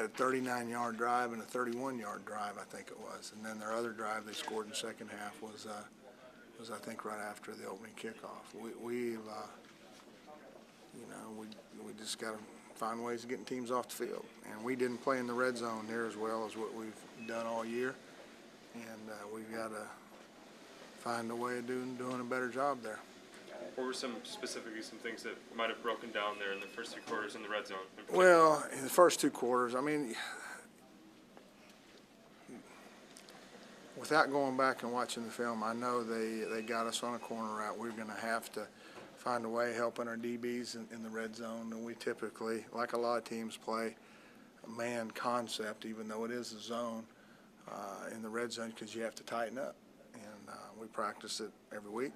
a 39-yard drive and a 31-yard drive, I think it was. And then their other drive they scored in the second half was I think right after the opening kickoff. We just got to find ways of getting teams off the field. And we didn't play in the red zone near as well as what we've done all year. And we've got to find a way of doing a better job there. What were specifically some things that might have broken down there in the first 3 quarters in the red zone? Well, in the first 2 quarters, I mean, without going back and watching the film, I know they got us on a corner route. We're going to have to find a way helping our DBs in the red zone. And we typically, like a lot of teams, play a man concept, even though it is a zone in the red zone, because you have to tighten up. And we practice it every week.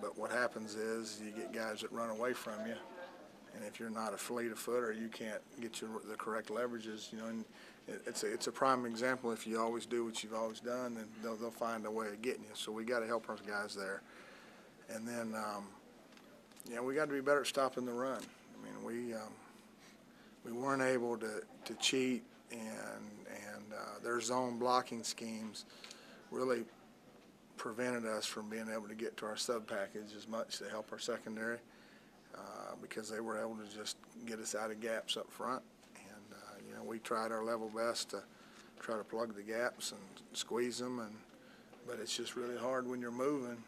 But what happens is you get guys that run away from you, and if you're not a fleet of footer, you can't get the correct leverages. And it's a prime example. If you always do what you've always done, then they'll find a way of getting you. So we got to help our guys there. And then we got to be better at stopping the run. I mean, we weren't able to cheat, and their zone blocking schemes really prevented us from being able to get to our sub package as much to help our secondary because they were able to just get us out of gaps up front. And we tried our level best to try to plug the gaps and squeeze them, but it's just really hard when you're moving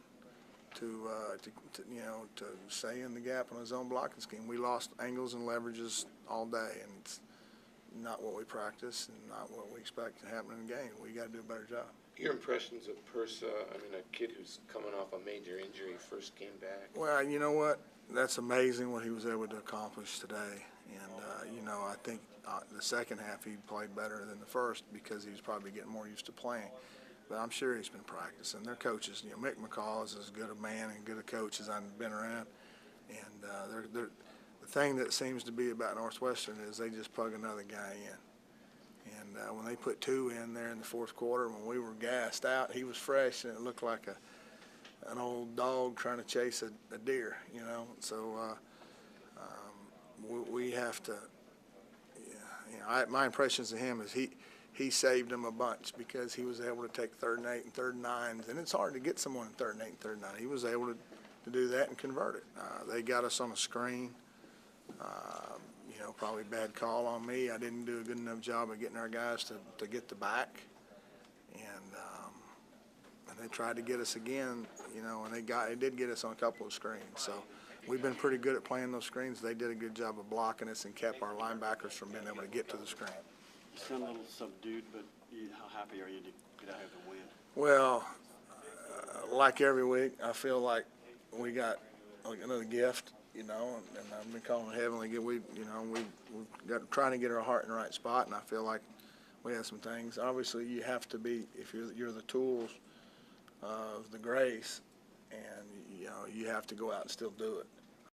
to stay in the gap on a zone blocking scheme. We lost angles and leverages all day, and it's not what we practice and not what we expect to happen in a game. We got to do a better job. Your impressions of Persa, a kid who's coming off a major injury, first came back? Well, you know what? That's amazing what he was able to accomplish today. And, I think the second half he played better than the first because he was probably getting more used to playing. But I'm sure he's been practicing. Their coaches, Mick McCall is as good a man and good a coach as I've been around. And the thing that seems to be about Northwestern is they just plug another guy in. And when they put 2 in there in the fourth quarter, when we were gassed out, he was fresh, and it looked like an old dog trying to chase a deer, So we have to, my impressions of him is he saved them a bunch because he was able to take 3rd and 8 and 3rd and 9s, and it's hard to get someone in 3rd and 8 and 3rd and 9. He was able to do that and convert it. They got us on a screen. Probably bad call on me. I didn't do a good enough job of getting our guys to get the back, and they tried to get us again, and they did get us on a couple of screens. So we've been pretty good at playing those screens. They did a good job of blocking us and kept our linebackers from being able to get to the screen. You sound a little subdued, but how happy are you to get out of the win? Well, like every week, I feel like we got another gift. And I've been calling it heavenly. We've got trying to get our heart in the right spot, and I feel like we have some things. Obviously, you have to be, if you're the tools of the grace, and you have to go out and still do it.